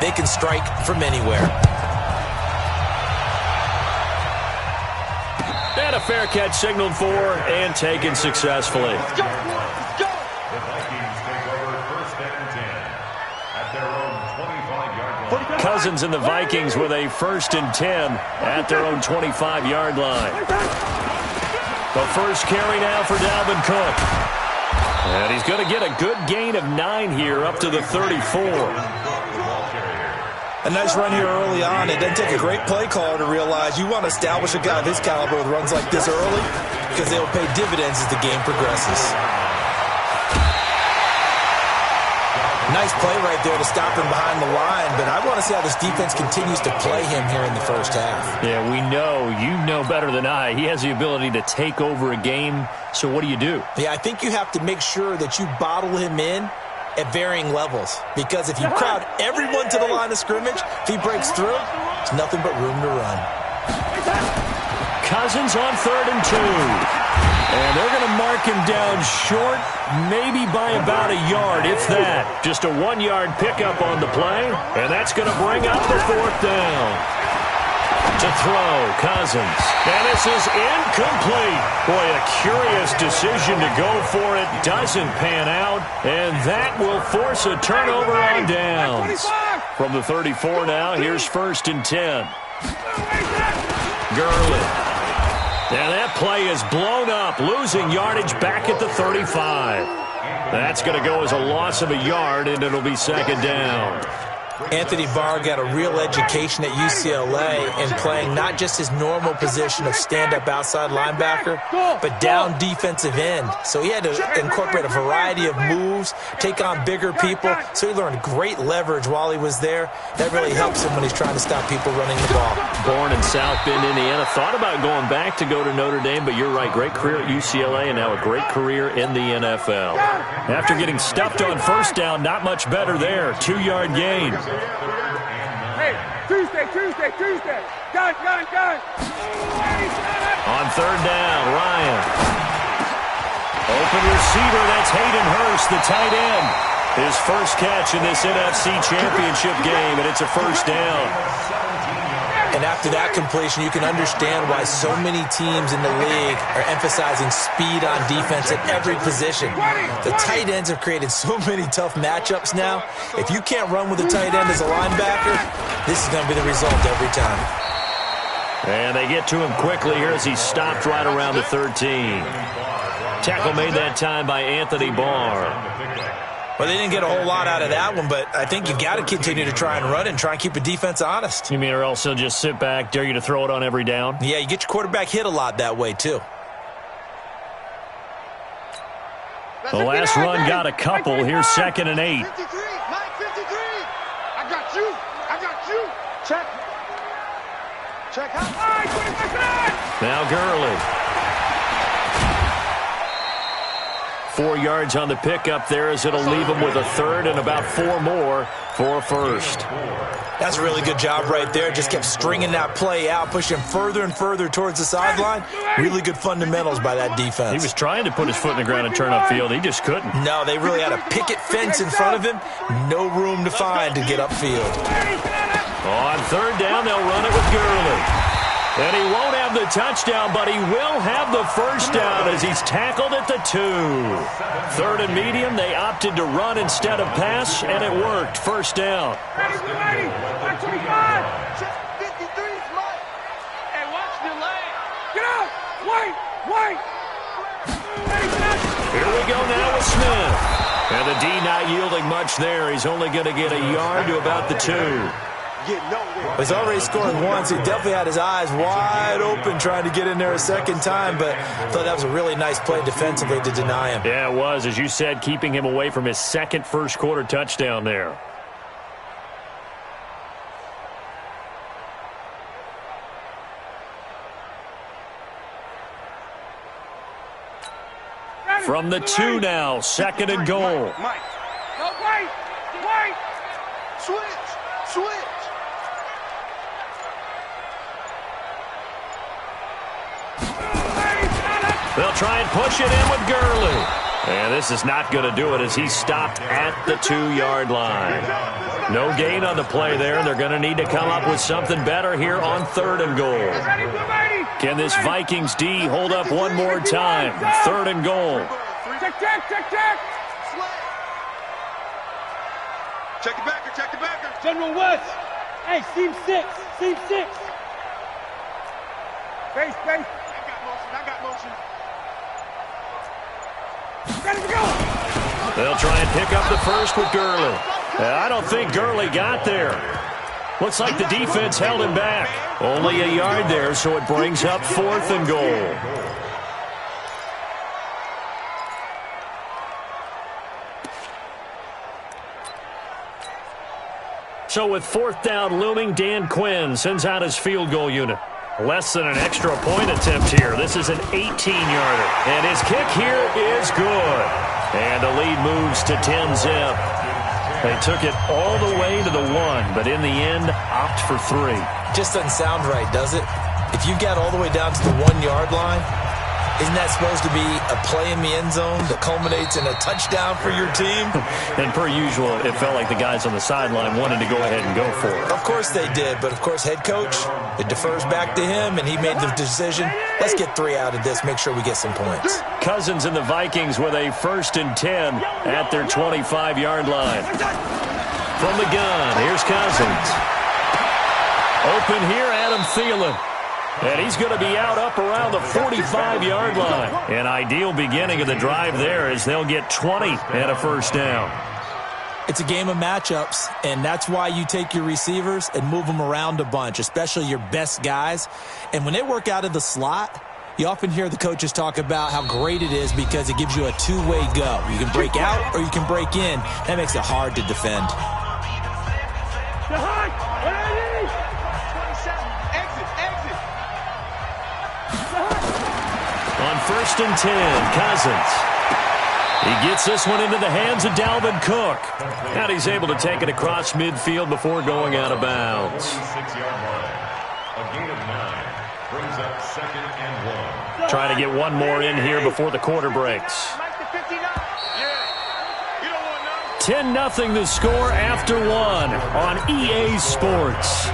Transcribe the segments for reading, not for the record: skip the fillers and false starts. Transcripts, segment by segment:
They can strike from anywhere. And a fair catch signaled for and taken successfully. Go! The Vikings take over first and 10 at their own 25-yard line. Cousins and the Vikings with a 1st and 10 at their own 25-yard line. The first carry now for Dalvin Cook. And he's going to get a good gain of 9 here up to the 34. A nice run here early on. It doesn't take a great play caller to realize you want to establish a guy of his caliber with runs like this early because they will pay dividends as the game progresses. Nice play right there to stop him behind the line, but I want to see how this defense continues to play him here in the first half. Yeah, we know. You know better than I. He has the ability to take over a game, so what do you do? Yeah, I think you have to make sure that you bottle him in at varying levels, because if you crowd everyone to the line of scrimmage, if he breaks through, there's nothing but room to run. Cousins on 3rd and 2. And they're going to mark him down short, maybe by about a yard, if that. Just a 1-yard pickup on the play, and that's going to bring up the 4th down. To throw, Cousins. And this is incomplete. Boy, a curious decision to go for it. Doesn't pan out, and that will force a turnover on downs. From the 34 now, here's 1st and 10. Gurley. And that play is blown up, losing yardage back at the 35. That's going to go as a loss of a yard, and it'll be 2nd down. Anthony Barr got a real education at UCLA in playing not just his normal position of stand-up outside linebacker, but down defensive end. So he had to incorporate a variety of moves, take on bigger people. So he learned great leverage while he was there. That really helps him when he's trying to stop people running the ball. Born in South Bend, Indiana. Thought about going back to go to Notre Dame, but you're right. Great career at UCLA and now a great career in the NFL. After getting stuffed on 1st down, not much better there. 2-yard gain. Hey, Tuesday. Gun. On 3rd down, Ryan. Open receiver, that's Hayden Hurst, the tight end. His first catch in this NFC Championship game, and it's a 1st down. And after that completion, you can understand why so many teams in the league are emphasizing speed on defense at every position. The tight ends have created so many tough matchups now. If you can't run with a tight end as a linebacker, this is going to be the result every time. And they get to him quickly here as he stopped right around the 13. Tackle made that time by Anthony Barr. Well, they didn't get a whole lot out of that one, but I think you've got to continue to try and run and try and keep the defense honest. You mean or else he'll just sit back, dare you to throw it on every down? Yeah, you get your quarterback hit a lot that way, too. The last run got a couple. Here's 2nd and 8. 53, Mike 53. I got you. Check out. Now Gurley. 4 yards on the pickup there as it'll leave him with a 3rd and about 4 more for a 1st. That's a really good job right there. Just kept stringing that play out, pushing him further and further towards the sideline. Really good fundamentals by that defense. He was trying to put his foot in the ground and turn upfield. He just couldn't. No, they really had a picket fence in front of him. No room to find to get upfield. On 3rd down, they'll run it with Gurley. And he won't have the touchdown, but he will have the 1st down as he's tackled at the 2. 3rd and medium, they opted to run instead of pass, and it worked. 1st down. Ready. 25. 53, Mike. Hey, watch the lane. Get out. Wait. Here we go now with Smith. And the D not yielding much there. He's only going to get a yard to about the 2. He's already scored once. He definitely had his eyes wide open trying to get in there a second time, but I thought that was a really nice play defensively to deny him. Yeah, it was, as you said, keeping him away from his second first-quarter touchdown there. From the 2 now, 2nd and goal. Mike. No, wait. Switch. They'll try and push it in with Gurley. And this is not going to do it as he's stopped at the 2-yard line. No gain on the play there. They're going to need to come up with something better here on 3rd and goal. Can this Vikings D hold up one more time? 3rd and goal. Check. Check the backer. General West. Hey, seam 6. Face. I got motion. Ready to go. They'll try and pick up the first with Gurley. I don't think Gurley got there. Looks like the defense held him back. Only a yard there, so it brings up 4th and goal. So with 4th down looming, Dan Quinn sends out his field goal unit. Less than an extra point attempt here. This is an 18-yarder. And his kick here is good. And the lead moves to 10-zip. They took it all the way to the 1, but in the end, opt for 3. Just doesn't sound right, does it? If you get all the way down to the 1-yard line, isn't that supposed to be a play in the end zone that culminates in a touchdown for your team? And per usual, it felt like the guys on the sideline wanted to go ahead and go for it. Of course they did, but of course head coach, it defers back to him, and he made the decision, let's get 3 out of this, make sure we get some points. Cousins and the Vikings with a 1st and 10 at their 25-yard line. From the gun, here's Cousins. Open here, Adam Thielen. And he's going to be out up around the 45-yard line. An ideal beginning of the drive there as they'll get 20 and a 1st down. It's a game of matchups, and that's why you take your receivers and move them around a bunch, especially your best guys. And when they work out of the slot, you often hear the coaches talk about how great it is because it gives you a two-way go. You can break out or you can break in. That makes it hard to defend. On 1st and 10, Cousins. He gets this one into the hands of Dalvin Cook. And he's able to take it across midfield before going out of bounds. 6-yard line. A gain of 9 brings up 2nd and 1. Trying to get one more in here before the quarter breaks. 10-0 the score after 1 on EA Sports.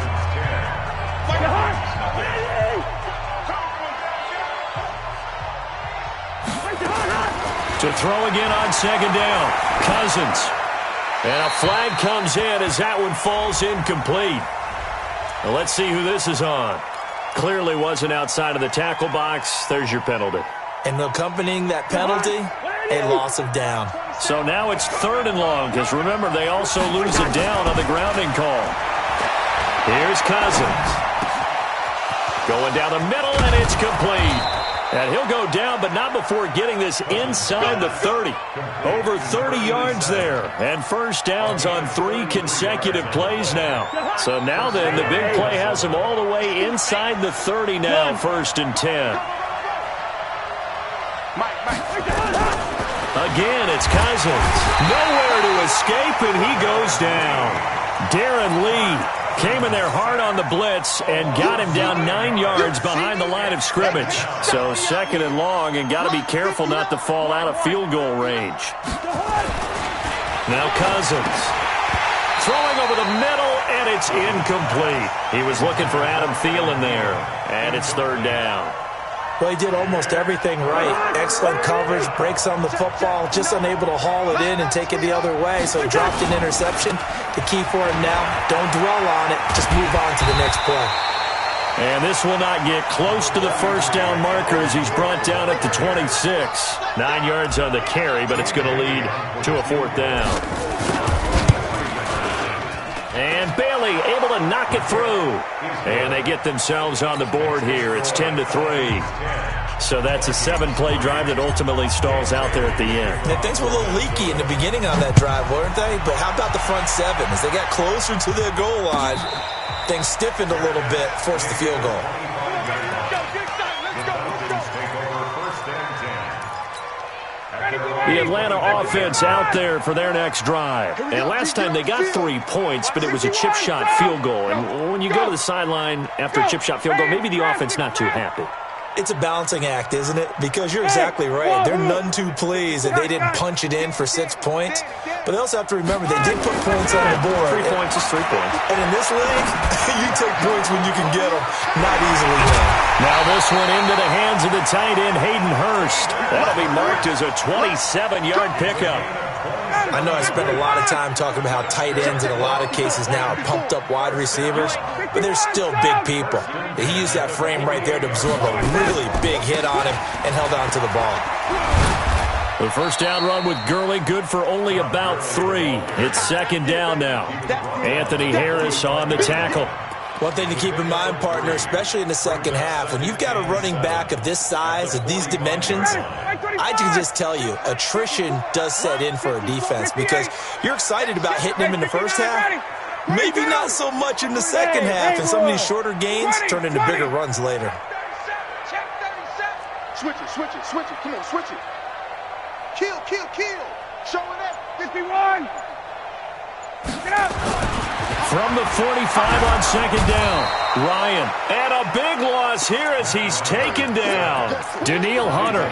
To throw again on 2nd down. Cousins. And a flag comes in as that one falls incomplete. Well, let's see who this is on. Clearly wasn't outside of the tackle box. There's your penalty. And accompanying that penalty, a loss of down. So now it's 3rd and long, because remember, they also lose a down on the grounding call. Here's Cousins. Going down the middle, and it's complete. And he'll go down, but not before getting this inside the 30. Over 30 yards there. And 1st downs on 3 consecutive plays now. So now then, the big play has him all the way inside the 30 now, 1st and 10. Again, it's Cousins. Nowhere to escape, and he goes down. Darren Lee came in there hard on the blitz and got him down 9 yards behind the line of scrimmage. So 2nd and long, and got to be careful not to fall out of field goal range. Now Cousins. Throwing over the middle, and it's incomplete. He was looking for Adam Thielen there, and it's 3rd down. Well, he did almost everything right. Excellent coverage, breaks on the football, just unable to haul it in and take it the other way. So he dropped an interception. The key for him now, don't dwell on it. Just move on to the next play. And this will not get close to the 1st down marker as he's brought down at the 26. 9 yards on the carry, but it's going to lead to a 4th down. And Bailey able to knock it through. And they get themselves on the board here. It's 10-3. So that's a 7-play drive that ultimately stalls out there at the end. And things were a little leaky in the beginning on that drive, weren't they? But how about the front 7? As they got closer to their goal line, things stiffened a little bit, forced the field goal. The Atlanta offense out there for their next drive. And last time they got 3 points, but it was a chip shot field goal. And when you go to the sideline after a chip shot field goal, maybe the offense not too happy. It's a balancing act, isn't it? Because you're exactly right. They're none too pleased that they didn't punch it in for 6 points. But they also have to remember they did put points on the board. 3 points is 3 points. And in this league, you take points when you can get them. Not easily done. Now this one into the hands of the tight end, Hayden Hurst. That'll be marked as a 27-yard pickup. I know I spent a lot of time talking about how tight ends in a lot of cases now are pumped up wide receivers, but they're still big people. He used that frame right there to absorb a really big hit on him and held on to the ball. The first down run with Gurley, good for only about 3. It's second down now. Anthony Harris on the tackle. One thing to keep in mind, partner, especially in the second half, when you've got a running back of this size, of these dimensions, I can just tell you, attrition does set in for a defense because you're excited about hitting him in the first half. Maybe not so much in the second half, and some of these shorter gains turn into bigger runs later. Switch it. Come on, switch it. Kill. Show it up. 51. Get up. From the 45 on second down, Ryan. And a big loss here as he's taken down. Daniil Hunter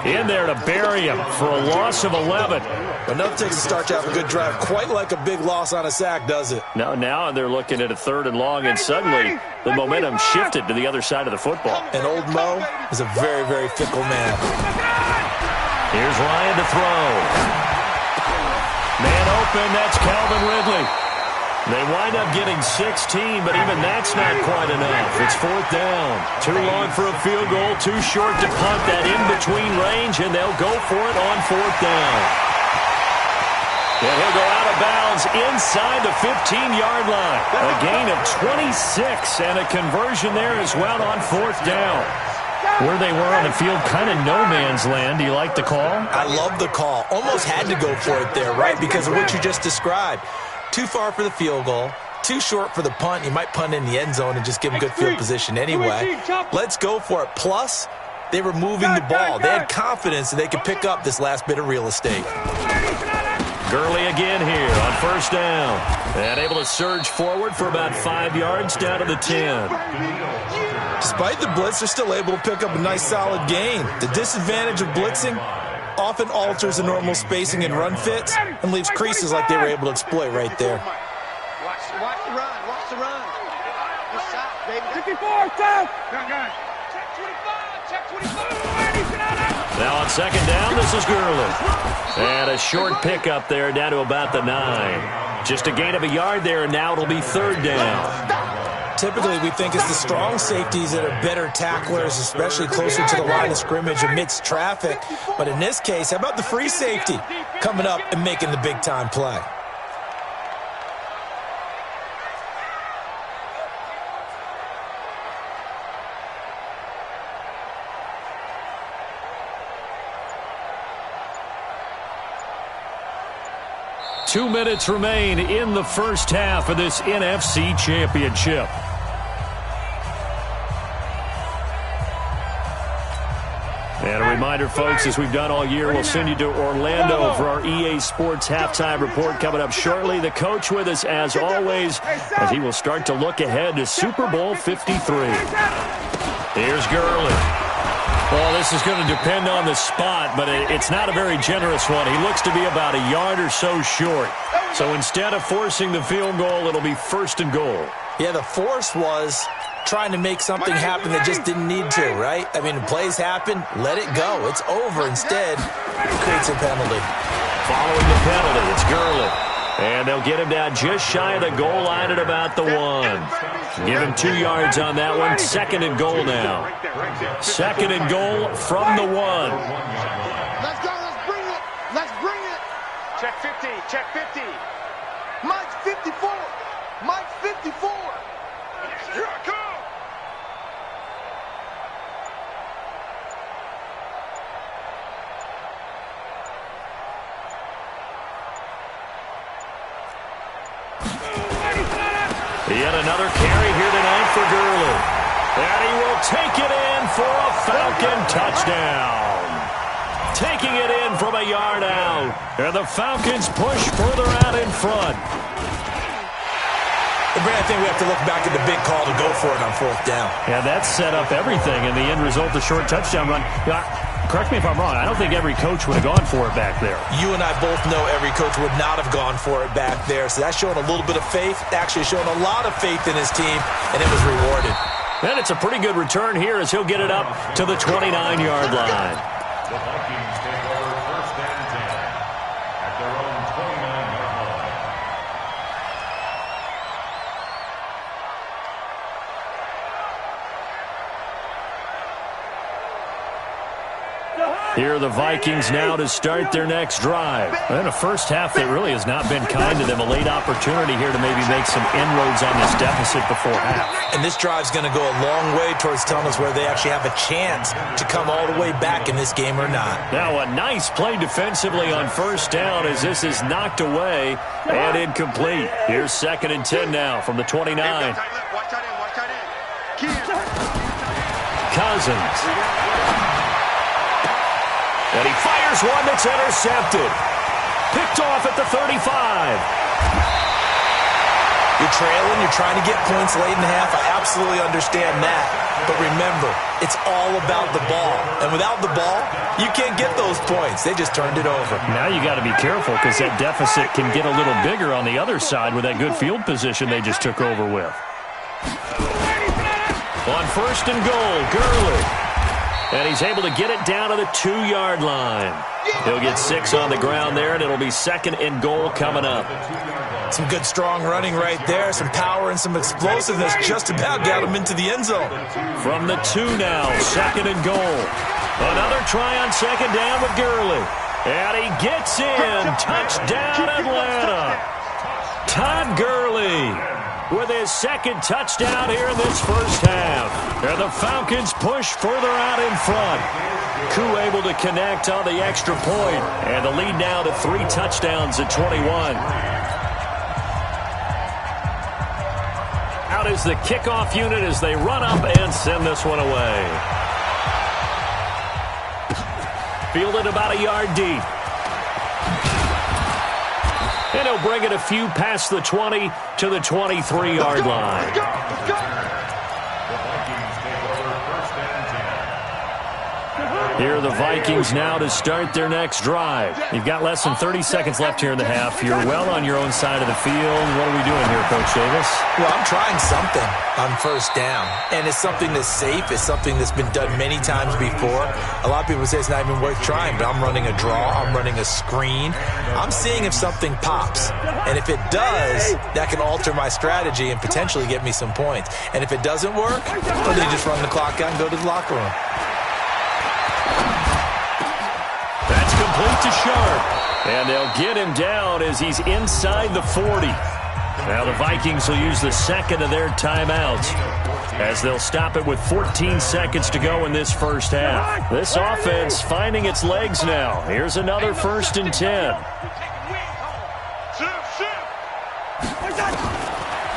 in there to bury him for a loss of 11. But nothing takes a start to have a good drive quite like a big loss on a sack, does it? Now they're looking at a 3rd and long, and suddenly the momentum shifted to the other side of the football. And old Mo is a very, very fickle man. Here's Ryan to throw. Man open, that's Calvin Ridley. They wind up getting 16, but even that's not quite enough. It's 4th down. Too long for a field goal, too short to punt that in-between range, and they'll go for it on 4th down. And he'll go out of bounds inside the 15-yard line. A gain of 26 and a conversion there as well on 4th down. Where they were on the field, kind of no man's land. Do you like the call? I love the call. Almost had to go for it there, right, because of what you just described. Too far for the field goal, too short for the punt. You might punt in the end zone and just give them good field position anyway. Let's go for it. Plus, they were moving the ball. They had confidence that they could pick up this last bit of real estate. Gurley again here on first down. And able to surge forward for about 5 yards down to the 10. Despite the blitz, they're still able to pick up a nice solid gain. The disadvantage of blitzing often alters the normal spacing and run fits and leaves creases like they were able to exploit right there. Watch the run. Good shot, baby. 54, Check 25. Now on second down, this is Gurley. And a short pickup there down to about the 9. Just a gain of a yard there, and now it'll be 3rd down. Typically, we think it's the strong safeties that are better tacklers, especially closer to the line of scrimmage amidst traffic. But in this case, how about the free safety coming up and making the big-time play? Two minutes remain in the first half of this NFC Championship. And a reminder, folks, as we've done all year, we'll send you to Orlando for our EA Sports halftime report coming up shortly. The coach with us, as always, as he will start to look ahead to Super Bowl 53. Here's Gurley. Well, this is going to depend on the spot, but it's not a very generous one. He looks to be about a yard or so short. So instead of forcing the field goal, it'll be 1st and goal. Yeah, the force was trying to make something happen that just didn't need to, right? I mean, plays happen, let it go. It's over. Instead, it creates a penalty. Following the penalty, it's Gurley. And they'll get him down just shy of the goal line at about the 1. Give him 2 yards on that one. 2nd and goal now. 2nd and goal from the 1. Let's go. Let's bring it. Check 50. Mike's 54. Mike's 54. Here I come. Yet another carry here tonight for Gurley. And he will take it in for a Falcon touchdown. Taking it in from a yard out. And the Falcons push further out in front. And Brad, I think we have to look back at the big call to go for it on 4th down. Yeah, that set up everything, and the end result, the short touchdown run. Correct me if I'm wrong. I don't think every coach would have gone for it back there. You and I both know every coach would not have gone for it back there. So that's showing a little bit of faith, actually showing a lot of faith in his team, and it was rewarded. And it's a pretty good return here as he'll get it up to the 29-yard line. The Vikings take over 1st and 10 at their own 29-yard line. Here are the Vikings now to start their next drive. And a first half that really has not been kind to them. A late opportunity here to maybe make some inroads on this deficit before half. And this drive's going to go a long way towards telling us whether they actually have a chance to come all the way back in this game or not. Now a nice play defensively on 1st down as this is knocked away and incomplete. Here's 2nd and 10 now from the 29. Cousins. And he fires one that's intercepted. Picked off at the 35. You're trailing, you're trying to get points late in the half. I absolutely understand that. But remember, it's all about the ball. And without the ball, you can't get those points. They just turned it over. Now you got to be careful because that deficit can get a little bigger on the other side with that good field position they just took over with. On 1st and goal, Gurley. And he's able to get it down to the 2-yard line. He'll get 6 on the ground there, and it'll be 2nd and goal coming up. Some good, strong running right there. Some power and some explosiveness just about got him into the end zone. From the 2 now, 2nd and goal. Another try on 2nd down with Gurley. And he gets in. Touchdown, Atlanta. Todd Gurley with his 2nd touchdown here in this first half. And the Falcons push further out in front. Koo able to connect on the extra point. And the lead now to 3 touchdowns at 21. Out is the kickoff unit as they run up and send this one away. Fielded about a yard deep. And he'll bring it a few past the 20 to the 23-yard line. The Vikings take over 1st and 10. Here are the Vikings now to start their next drive. You've got less than 30 seconds left here in the half. You're well on your own side of the field. What are we doing here, Coach Davis? Well, I'm trying something on 1st down. And it's something that's safe. It's something that's been done many times before. A lot of people say it's not even worth trying, but I'm running a draw. I'm running a screen. I'm seeing if something pops. And if it does, that can alter my strategy and potentially get me some points. And if it doesn't work, well, then you just run the clock out and go to the locker room. That's complete to Sharp. And they'll get him down as he's inside the 40. Now the Vikings will use the 2nd of their timeouts as they'll stop it with 14 seconds to go in this first half. This offense finding its legs now. Here's another 1st and 10.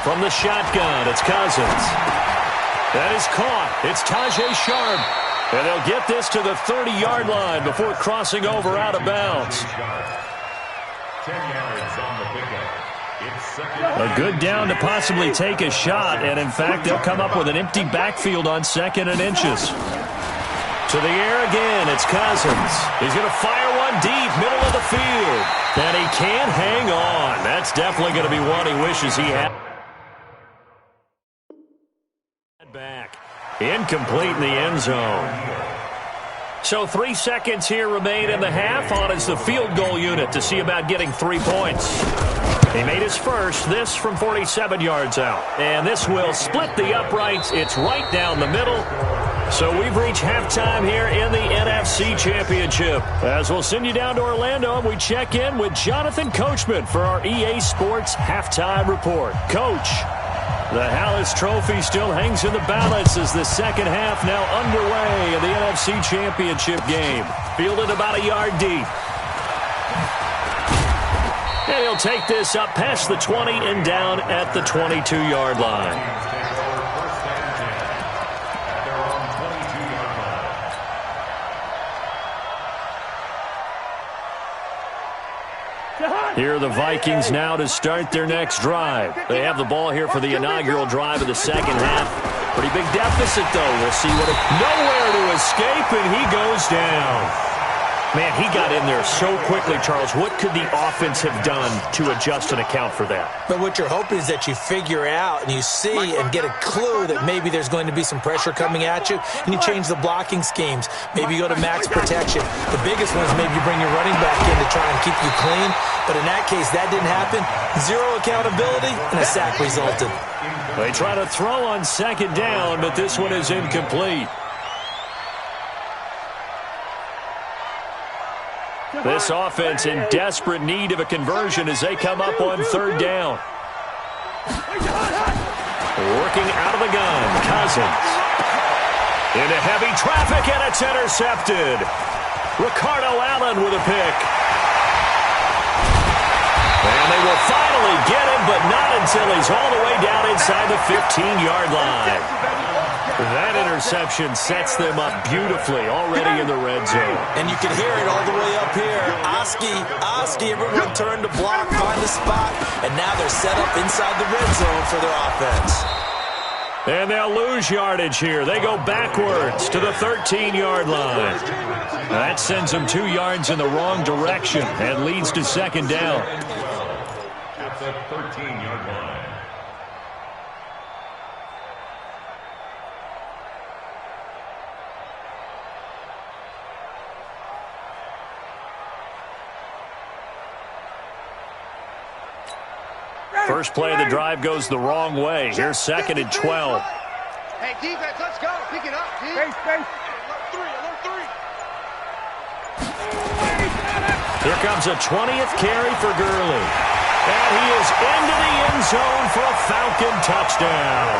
From the shotgun, it's Cousins. That is caught. It's Tajay Sharp. And they'll get this to the 30-yard line before crossing over out of bounds. 10 yards on the pickup. A good down to possibly take a shot, and in fact, they'll come up with an empty backfield on 2nd and inches. To the air again, it's Cousins. He's going to fire one deep, middle of the field. And he can't hang on. That's definitely going to be one he wishes he had. Back. Incomplete in the end zone. So 3 seconds here remain in the half. On is the field goal unit to see about getting 3 points. He made his first, this from 47 yards out. And this will split the uprights. It's right down the middle. So we've reached halftime here in the NFC Championship. As we'll send you down to Orlando, and we check in with Jonathan Coachman for our EA Sports Halftime Report. Coach, the Hallis Trophy still hangs in the balance as the second half now underway in the NFC Championship game. Fielded about a yard deep. And he'll take this up past the 20 and down at the 22-yard line. Here are the Vikings now to start their next drive. They have the ball here for the inaugural drive of the second half. Pretty big deficit, though. We'll see what nowhere to escape, and he goes down. Man, he got in there so quickly, Charles. What could the offense have done to adjust and account for that? But what you're hoping is that you figure out and you see and get a clue that maybe there's going to be some pressure coming at you, and you change the blocking schemes. Maybe you go to max protection. The biggest one is maybe you bring your running back in to try and keep you clean. But in that case, that didn't happen. Zero accountability, and a sack resulted. They try to throw on second down, but this one is incomplete. This offense in desperate need of a conversion as they come up on third down. Working out of the gun, Cousins. Into heavy traffic, and it's intercepted. Ricardo Allen with a pick. And they will finally get him, but not until he's all the way down inside the 15-yard line. That interception sets them up beautifully already in the red zone. And you can hear it all the way up here. Oski, everyone turned to block, find a spot, and now they're set up inside the red zone for their offense. And they'll lose yardage here. They go backwards to the 13-yard line. That sends them 2 yards in the wrong direction and leads to second down. At the 13-yard line. First play of the drive goes the wrong way. Here's second and 12. Hey, defense, let's go. Pick it up, dude. Space. Alert three. Here comes a 20th carry for Gurley. And he is into the end zone for a Falcon touchdown.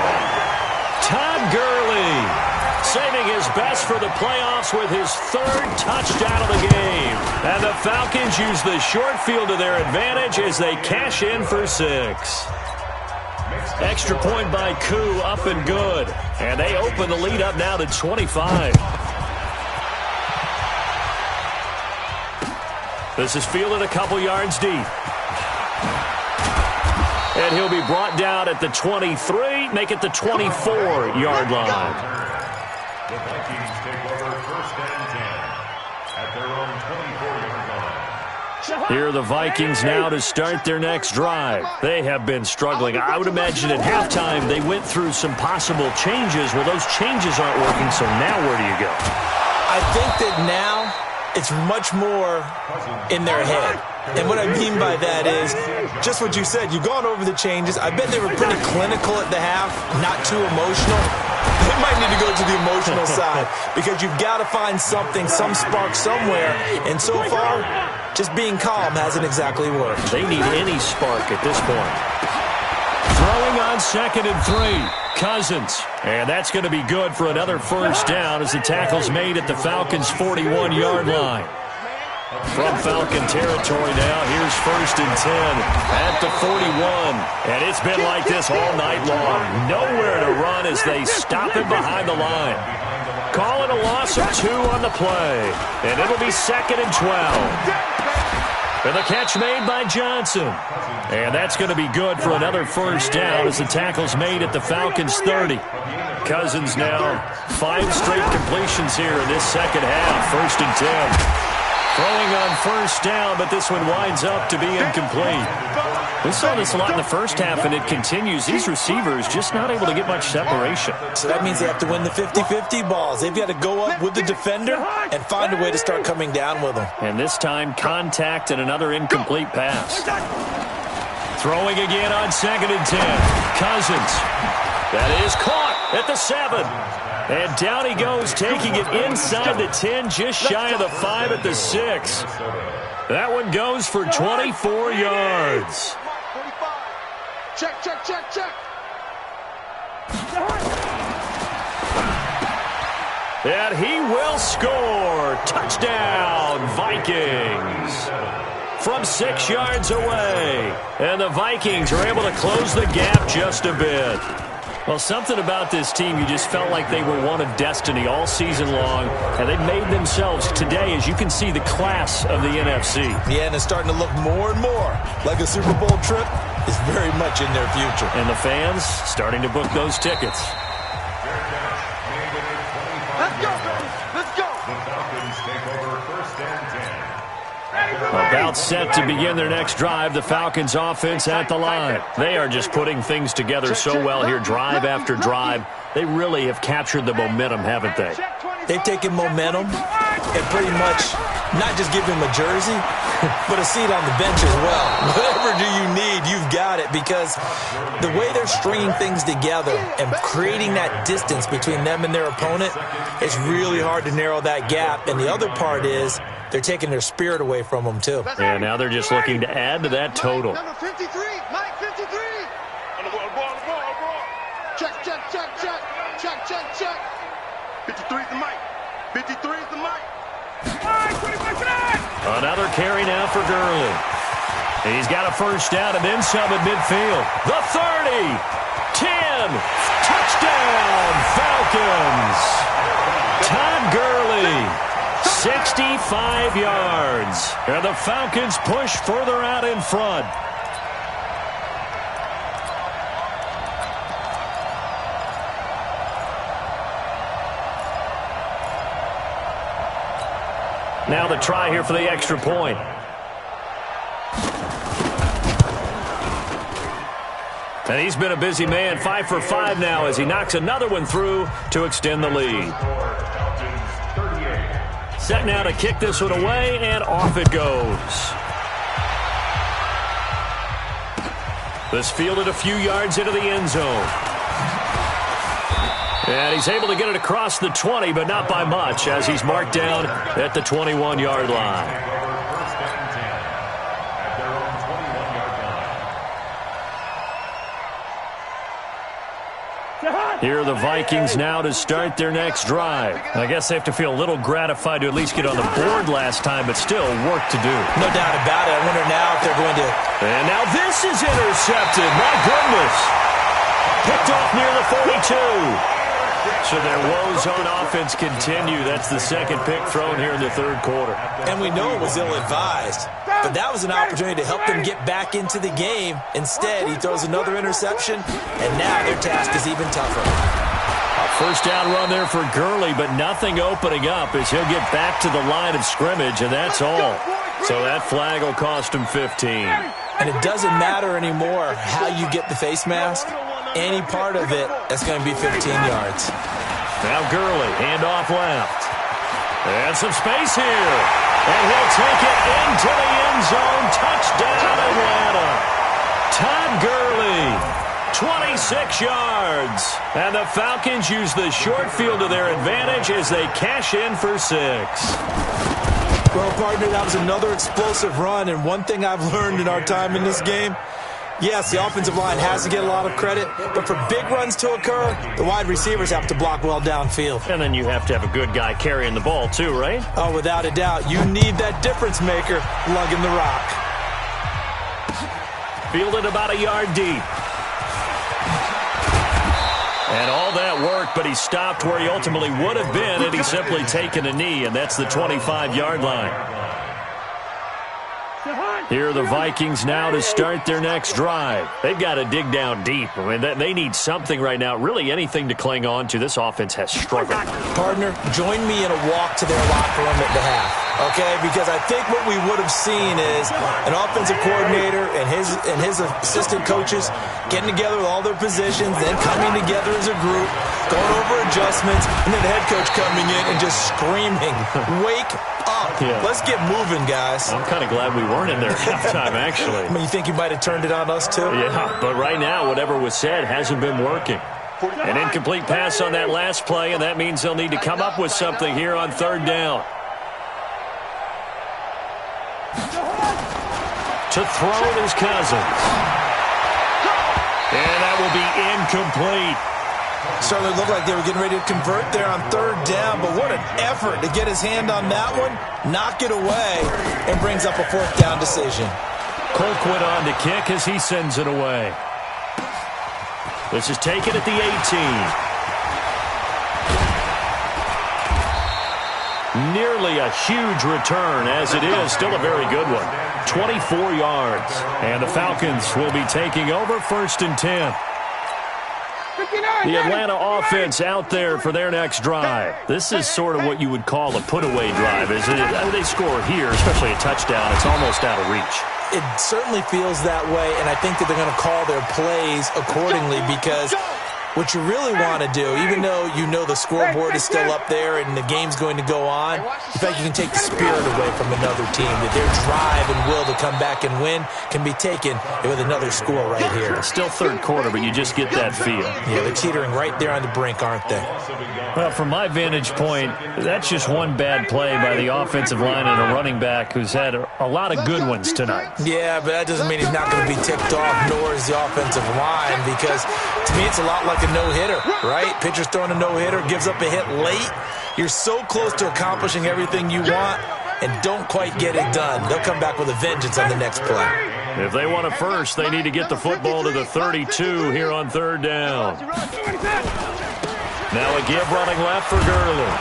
Todd Gurley saving his best for the playoffs with his 3rd touchdown of the game. And the Falcons use the short field to their advantage as they cash in for 6. Extra point by Koo, up and good. And they open the lead up now to 25. This is fielded a couple yards deep. And he'll be brought down at the 23, make it the 24-yard line. The Vikings take over first and 10 at their own 24-yard line. Here are the Vikings now to start their next drive. They have been struggling. I would imagine at halftime they went through some possible changes. Well, those changes aren't working, so now where do you go? I think that now it's much more in their head. And what I mean by that is just what you said. You've gone over the changes. I bet they were pretty clinical at the half, not too emotional. They might need to go to the emotional side because you've got to find something, some spark somewhere. And so far, just being calm hasn't exactly worked. They need any spark at this point. Throwing on second and 3. Cousins. And that's going to be good for another first down as the tackle's made at the Falcons' 41-yard line. From Falcon territory now, here's first and 10 at the 41. And it's been like this all night long. Nowhere to run as they stop him behind the line. Calling a loss of 2 on the play. And it'll be second and 12. And the catch made by Johnson. And that's going to be good for another first down as the tackle's made at the Falcons' 30. Cousins now 5 straight completions here in this second half. First and 10. Throwing on first down, but this one winds up to be incomplete. We saw this a lot in the first half, and it continues. These receivers just not able to get much separation. So that means they have to win the 50-50 balls. They've got to go up with the defender and find a way to start coming down with them. And this time, contact and another incomplete pass. Throwing again on second and 10. Cousins. That is caught at the 7. And down he goes, taking it inside the 10, just shy of the 5 at the 6. That one goes for 24 yards. Check. And he will score. Touchdown, Vikings. From 6 yards away. And the Vikings are able to close the gap just a bit. Well, something about this team, you just felt like they were one of destiny all season long, and they made themselves today, as you can see, the class of the NFC. Yeah, and it's starting to look more and more like a Super Bowl trip is very much in their future. And the fans starting to book those tickets. Let's go, baby. Let's go. The Falcons take over 1st and 10. About set to begin their next drive, the Falcons offense at the line. They are just putting things together so well here, drive after drive. They really have captured the momentum, haven't they? They've taken momentum and pretty much not just give him a jersey, but a seat on the bench as well. Whatever do you need, you've got it, because the way they're stringing things together and creating that distance between them and their opponent, it's really hard to narrow that gap. And the other part is they're taking their spirit away from them, too. And now they're just looking to add to that total. Number 53, Mike 53. On the ball. Check. Check. 53 is the Mike. 53 is the Mike. Another carry now for Gurley. He's got a first down and then some at midfield. The 30, 10, touchdown, Falcons. Todd Gurley, 65 yards. And the Falcons push further out in front. Now the try here for the extra point. And he's been a busy man, 5 for 5 now as he knocks another one through to extend the lead. Set now to kick this one away, and off it goes. This fielded a few yards into the end zone. And he's able to get it across the 20, but not by much, as he's marked down at the 21-yard line. Here are the Vikings now to start their next drive. I guess they have to feel a little gratified to at least get on the board last time, but still work to do. No doubt about it. I wonder now if they're going to... And now this is intercepted. My goodness. Picked off near the 42. So their woes on offense continue. That's the second pick thrown here in the third quarter. And we know it was ill-advised, but that was an opportunity to help them get back into the game. Instead, he throws another interception, and now their task is even tougher. A first down run there for Gurley, but nothing opening up as he'll get back to the line of scrimmage, and that's all. So that flag will cost him 15. And it doesn't matter anymore how you get the face mask. Any part of it, that's going to be 15 yards. Now Gurley, handoff left. And some space here. And he'll take it into the end zone. Touchdown, Atlanta. Todd Gurley, 26 yards. And the Falcons use the short field to their advantage as they cash in for 6. Well, partner, that was another explosive run. And one thing I've learned in our time in this game, yes, the offensive line has to get a lot of credit, but for big runs to occur, the wide receivers have to block well downfield. And then you have to have a good guy carrying the ball too, right? Oh, without a doubt. You need that difference maker lugging the rock. Fielded about a yard deep. And all that work, but he stopped where he ultimately would have been had he simply taken a knee, and that's the 25-yard line. Here are the Vikings now to start their next drive. They've got to dig down deep. I mean, they need something right now, really anything to cling on to. This offense has struggled. Partner, join me in a walk to their locker room at the half, okay? Because I think what we would have seen is an offensive coordinator and his assistant coaches getting together with all their positions, then coming together as a group, going over adjustments, and then the head coach coming in and just screaming, wake up. Yeah. Let's get moving, guys. I'm kind of glad we weren't in there at halftime, actually. I mean, you think you might have turned it on us, too? Yeah, but right now, whatever was said hasn't been working. An incomplete pass on that last play, and that means they'll need to come up with something here on third down. To throw is Cousins. And that will be incomplete. Certainly looked like they were getting ready to convert there on third down, but what an effort to get his hand on that one, knock it away, and brings up a fourth down decision. Colquitt on to kick as he sends it away. This is taken at the 18. Nearly a huge return, as it is still a very good one. 24 yards. And the Falcons will be taking over 1st and 10. The Atlanta offense out there for their next drive. This is sort of what you would call a put-away drive, isn't it? They score here, especially a touchdown. It's almost out of reach. It certainly feels that way, and I think that they're going to call their plays accordingly because what you really want to do, even though you know the scoreboard is still up there and the game's going to go on, in fact, you can take the spirit away from another team, that their drive and will to come back and win can be taken with another score right here. It's still third quarter, but you just get that feel. Yeah, they're teetering right there on the brink, aren't they? Well, from my vantage point, that's just one bad play by the offensive line and a running back who's had a lot of good ones tonight. Yeah, but that doesn't mean he's not going to be ticked off, nor is the offensive line, because to me it's a lot like a no-hitter, right? Pitcher's throwing a no-hitter, gives up a hit late. You're so close to accomplishing everything you want and don't quite get it done. They'll come back with a vengeance on the next play. If they want it first, they need to get the football to the 32 here on 3rd down. Now a give running left for Gurley.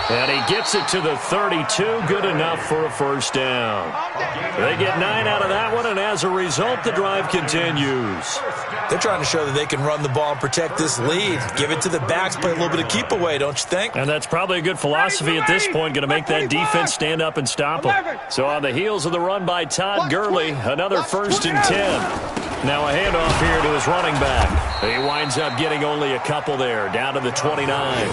And he gets it to the 32, good enough for a 1st down. They get 9 out of that one, and as a result, the drive continues. They're trying to show that they can run the ball and protect this lead. Give it to the backs, play a little bit of keep away, don't you think? And that's probably a good philosophy at this point, going to make that defense stand up and stop them. So on the heels of the run by Todd Gurley, another 1st and 10. Now a handoff here to his running back. He winds up getting only a couple there, down to the 29.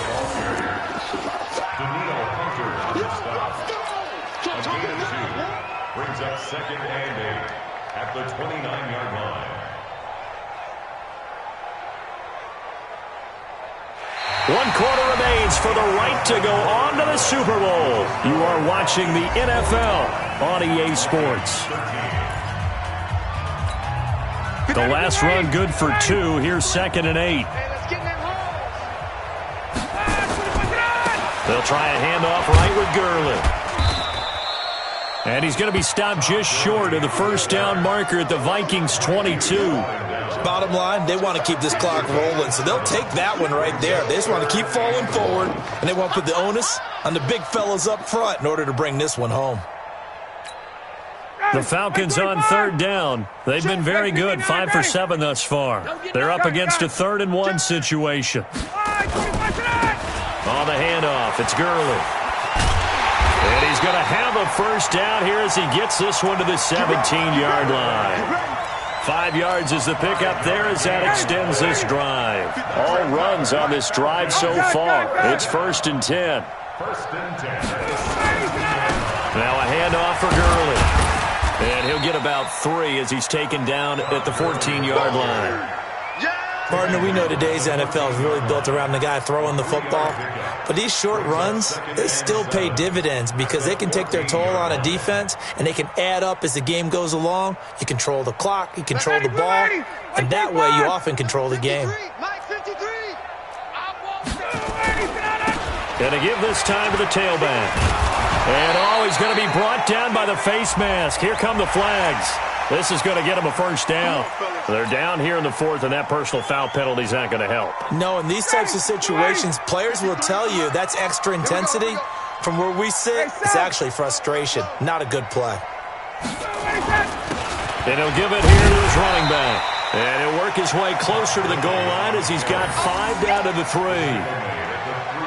Brings up 2nd and 8 at the 29-yard line. One quarter remains for the right to go on to the Super Bowl. You are watching the NFL on EA Sports. The last run good for 2. Here's 2nd and 8. They'll try a handoff right with Gurley. And he's going to be stopped just short of the 1st down marker at the Vikings' 22. Bottom line, they want to keep this clock rolling, so they'll take that one right there. They just want to keep falling forward, and they want to put the onus on the big fellas up front in order to bring this one home. The Falcons on 3rd down. They've been very good, 5 for 7 thus far. They're up against a 3rd and 1 situation. On the handoff, it's Gurley. And he's going to have a 1st down here as he gets this one to the 17-yard line. 5 yards is the pickup there as that extends this drive. All runs on this drive so far. It's 1st and 10. 1st and 10. Now a handoff for Gurley. And he'll get about 3 as he's taken down at the 14-yard line. Partner, we know today's NFL is really built around the guy throwing the football. But these short runs, they still pay dividends because they can take their toll on a defense and they can add up as the game goes along. You control the clock, you control the ball, and that way you often control the game. Going to give this time to the tailback. And he's going to be brought down by the face mask. Here come the flags. This is going to get him a 1st down. They're down here in the 4th, and that personal foul penalty is not going to help. No, in these types of situations, players will tell you that's extra intensity. From where we sit, it's actually frustration. Not a good play. And he'll give it here to his running back. And he'll work his way closer to the goal line as he's got 5 down to the 3.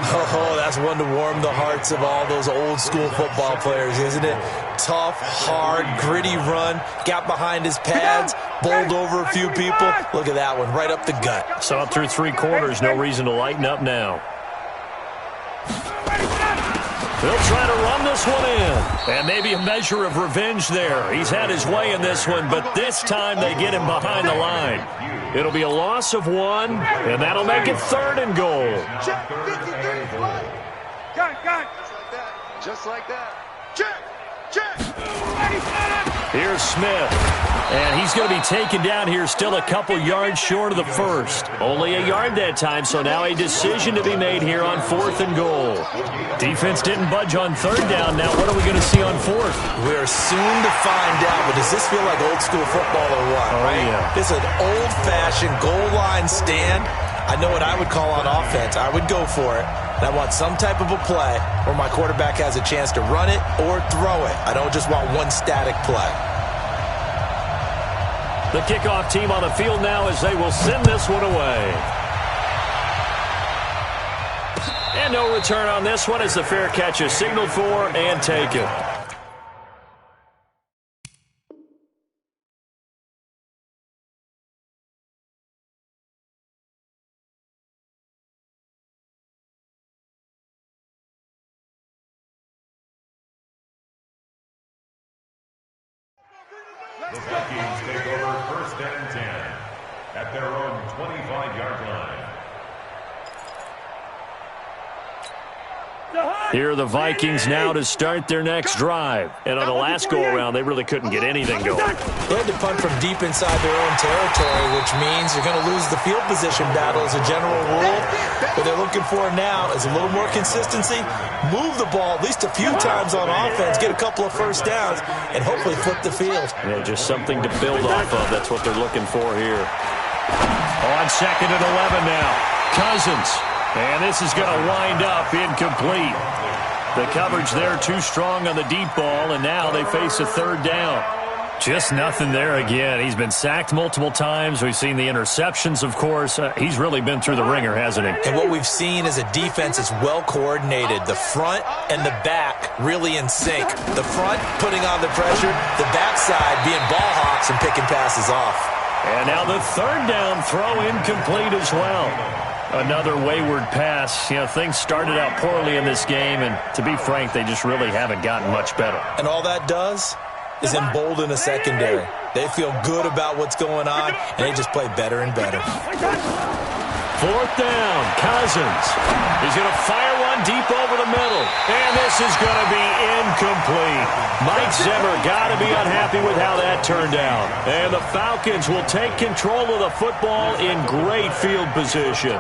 Oh, that's one to warm the hearts of all those old-school football players, isn't it? Tough, hard, gritty run, got behind his pads, bowled over a few people. Look at that one, right up the gut. Saw it through 3 quarters, no reason to lighten up now. They'll try to run this one in. And maybe a measure of revenge there. He's had his way in this one, but this time they get him behind the line. It'll be a loss of 1, and that'll make it 3rd and goal. Check, 53, got. Just like that. Check, check. Here's Smith. And he's going to be taken down here still a couple yards short of the first. Only a yard that time, so now a decision to be made here on 4th and goal. Defense didn't budge on 3rd down. Now what are we going to see on 4th? We're soon to find out, but does this feel like old school football or what, right? Yeah. This is an old-fashioned goal line stand. I know what I would call on offense. I would go for it. And I want some type of a play where my quarterback has a chance to run it or throw it. I don't just want one static play. The kickoff team on the field now as they will send this one away. And no return on this one as the fair catch is signaled for and taken. The Vikings take over 1st and 10 at their own 25-yard line. Here are the Vikings now to start their next drive. And on the last go-around, they really couldn't get anything going. They had to punt from deep inside their own territory, which means you're going to lose the field position battle as a general rule. What they're looking for now is a little more consistency, move the ball at least a few times on offense, get a couple of first downs, and hopefully flip the field. Yeah, just something to build off of. That's what they're looking for here. On 2nd and 11 now. Cousins. And this is going to wind up incomplete. The coverage there too strong on the deep ball, and now they face a 3rd down. Just nothing there again. He's been sacked multiple times. We've seen the interceptions, of course. He's really been through the ringer, hasn't he? And what we've seen is a defense that's well coordinated. The front and the back really in sync. The front putting on the pressure, the backside being ball hawks and picking passes off. And now the 3rd down throw incomplete as well. Another wayward pass. You know, things started out poorly in this game, and to be frank, they just really haven't gotten much better. And all that does is embolden a secondary. They feel good about what's going on, and they just play better and better. 4th down, Cousins. He's going to fire one deep over the middle, and this is going to be incomplete. Mike Zimmer got to be unhappy with how that turned out. And the Falcons will take control of the football in great field position.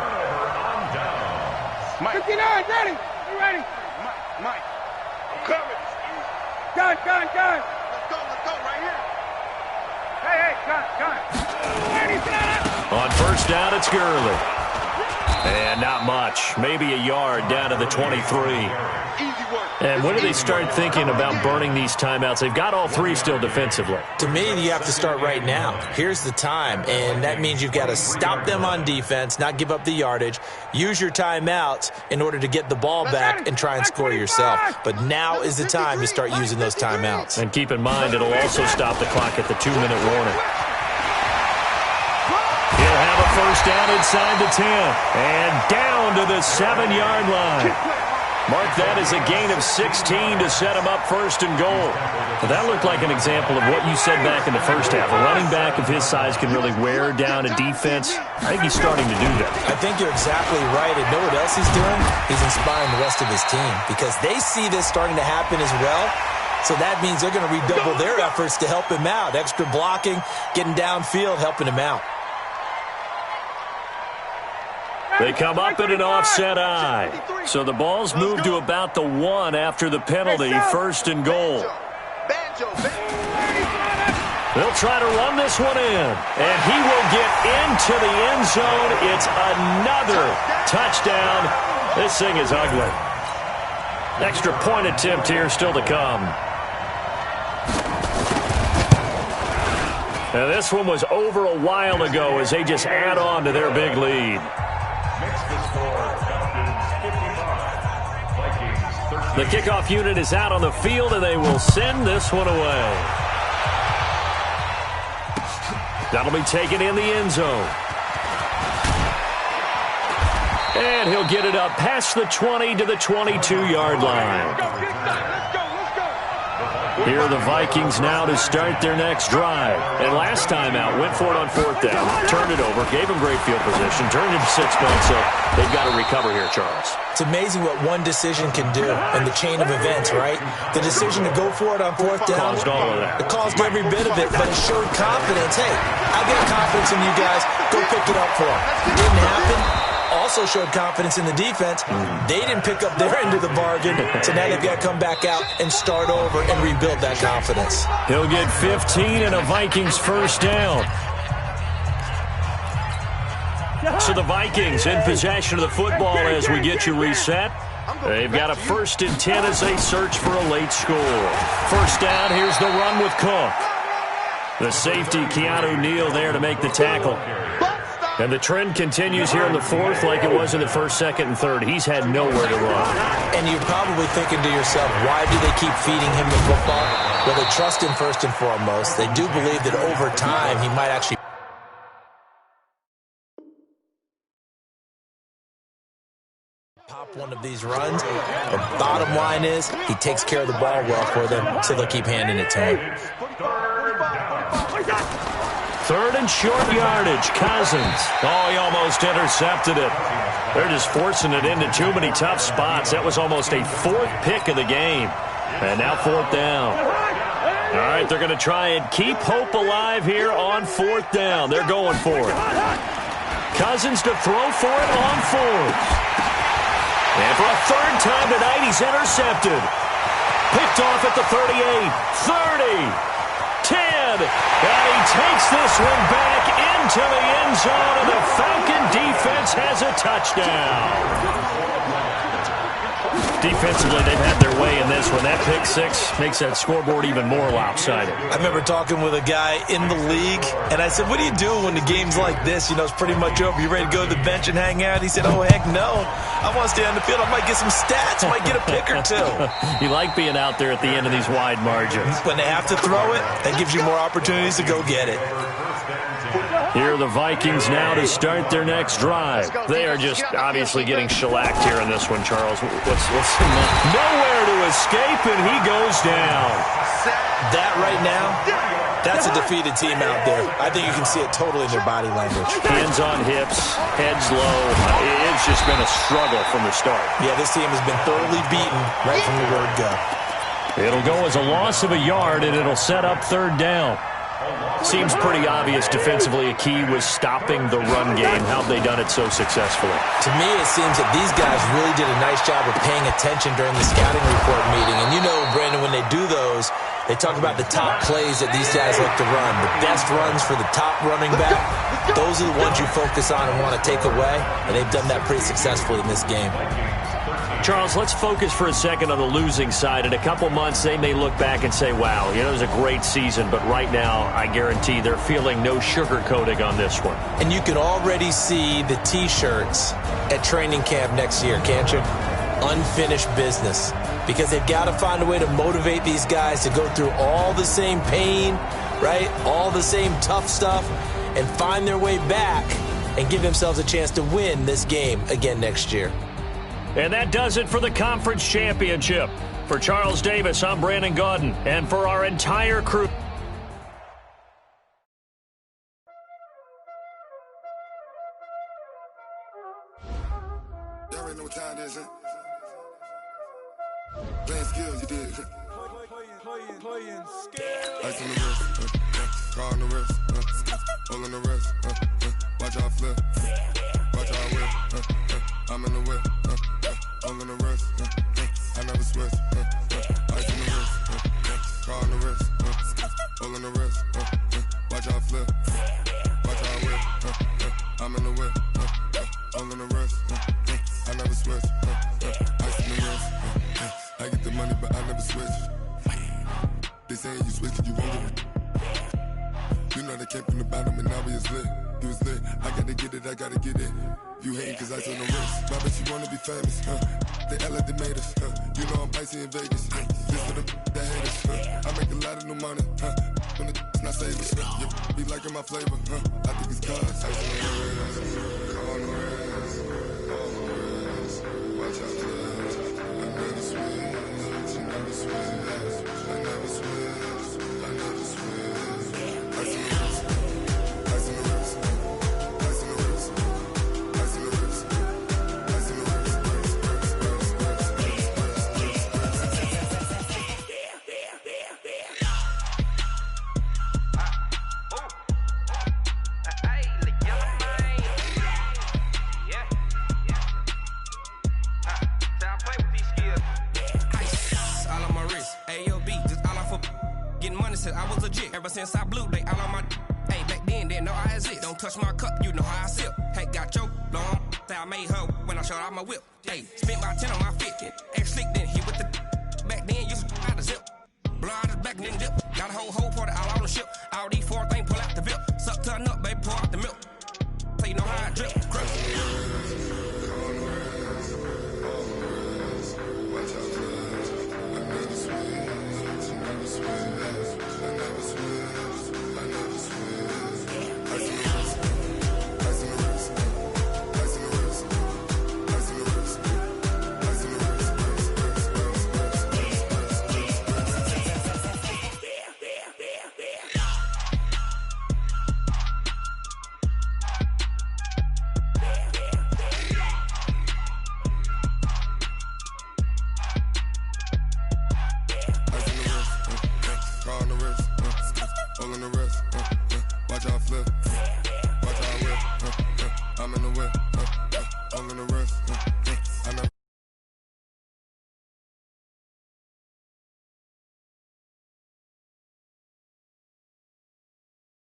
59, ready. You ready? Mike, I'm coming. Gun. Let's go right here. Hey, gun. Ready, set. On 1st down, it's Gurley. And not much. Maybe a yard down to the 23. Easy work. And when do they start thinking about burning these timeouts? They've got all 3 still defensively. To me, you have to start right now. Here's the time, and that means you've got to stop them on defense, not give up the yardage, use your timeouts in order to get the ball back and try and score yourself. But now is the time to start using those timeouts. And keep in mind, it'll also stop the clock at the 2-minute warning. He'll have a 1st down inside the 10. And down to the 7-yard line. Mark that as a gain of 16 to set him up 1st and goal. Well, that looked like an example of what you said back in the first half. A running back of his size can really wear down a defense. I think he's starting to do that. I think you're exactly right. And know what else he's doing? He's inspiring the rest of his team because they see this starting to happen as well. So that means they're going to redouble their efforts to help him out. Extra blocking, getting downfield, helping him out. They come up in an offset eye. So the ball's moved to about the 1 after the penalty, 1st and goal. They'll try to run this one in. And he will get into the end zone. It's another touchdown. This thing is ugly. Extra point attempt here still to come. Now this one was over a while ago as they just add on to their big lead. The kickoff unit is out on the field, and they will send this one away. That'll be taken in the end zone. And he'll get it up past the 20 to the 22-yard line. Here are the Vikings now to start their next drive. And last time out, went for it on 4th down, turned it over, gave them great field position, turned it to 6 points, so they've got to recover here, Charles. It's amazing what one decision can do in the chain of events, right? The decision to go for it on 4th down. Caused all of that. It caused every bit of it, but it showed confidence. Hey, I got confidence in you guys. Go pick it up for them. It didn't happen. Also showed confidence in the defense. They didn't pick up their end of the bargain, so now they've got to come back out and start over and rebuild that confidence. He'll get 15 and a Vikings first down. So the Vikings in possession of the football as we get you reset. They've got a 1st and 10 as they search for a late score. First down, here's the run with Cook. The safety, Keanu Neal, there to make the tackle. And the trend continues here in the 4th like it was in the 1st, 2nd, and 3rd. He's had nowhere to run. And you're probably thinking to yourself, why do they keep feeding him the football? Well, they trust him first and foremost. They do believe that over time he might actually pop one of these runs. The bottom line is he takes care of the ball well for them, so they'll keep handing it to him. 3rd and short yardage. Cousins. Oh, he almost intercepted it. They're just forcing it into too many tough spots. That was almost a 4th pick of the game. And now 4th down. All right, they're going to try and keep hope alive here on 4th down. They're going for it. Cousins to throw for it on 4th. And for a 3rd time tonight, he's intercepted. Picked off at the 38, 30. 10, and he takes this one back into the end zone, and the Falcon defense has a touchdown. Defensively, they've had their way in this one. That pick 6 makes that scoreboard even more lopsided. I remember talking with a guy in the league, and I said, what do you do when the game's like this? You know, it's pretty much over. You ready to go to the bench and hang out? He said, oh, heck no. I want to stay on the field. I might get some stats. I might get a pick or two. You like being out there at the end of these wide margins. When they have to throw it, that gives you more opportunities to go get it. Here are the Vikings now to start their next drive. They are just obviously getting shellacked here in this one, Charles. What's nowhere to escape, and he goes down. That right now, that's a defeated team out there. I think you can see it totally in their body language. Hands on hips, heads low. It's just been a struggle from the start. Yeah, this team has been thoroughly beaten right from the word go. It'll go as a loss of a yard, and it'll set up 3rd down. Seems pretty obvious defensively a key was stopping the run game. How've they done it so successfully? To me, it seems that these guys really did a nice job of paying attention during the scouting report meeting. And you know, Brandon, when they do those, they talk about the top plays that these guys like to run. The best runs for the top running back, those are the ones you focus on and want to take away. And they've done that pretty successfully in this game. Charles, let's focus for a second on the losing side. In a couple months, they may look back and say, wow, it was a great season. But right now, I guarantee they're feeling no sugarcoating on this one. And you can already see the T-shirts at training camp next year, can't you? Unfinished business. Because they've got to find a way to motivate these guys to go through all the same pain, right? All the same tough stuff, and find their way back and give themselves a chance to win this game again next year. And that does it for the conference championship. For Charles Davis, I'm Brandon Gaudin. And for our entire crew. Y'all already know what time it is, huh? Playing skills, you did. Playing skills. Ice on the wrist, car on the wrist, hole on the wrist, watch out flip, watch out whip, I'm in the whip, hole on the wrist, I never switch, ice on the wrist, car on the wrist, hole on the wrist, watch out flip, watch out whip, I'm in the whip, hole on the wrist, I never switch, ice on the wrist, I get the money but I never switch. They saying you switch 'cause you won't get it. You know they came from the bottom and now we is lit. You was lit, I gotta get it, I gotta get it. You hating 'cause I took no risks. Why bet you wanna be famous, They act like they made us, You know I'm icy in Vegas, This for the that hate us, I make a lot of new money, When it's not savers, You be liking my flavor, I think it's cause ice on the wrist, car on the wrist, all on the wrist. Watch out, I never switch, I never switch, I never switch. said I was legit. Ever since I blew, they all on my. Hey, back then, didn't know I exist. Don't touch my cup, you know how I sip. Hey, got your long. Say I made her when I showed out my whip. Hey, spent about 10 on my fit. Ex-slick, then hit with the. Back then, used to out the zip. Blow out his back and then dip. Got a whole party all on the ship. All these 4 things pull out the VIP. Suck, turn up, baby, pour out the milk. So you know how I drip. Crush.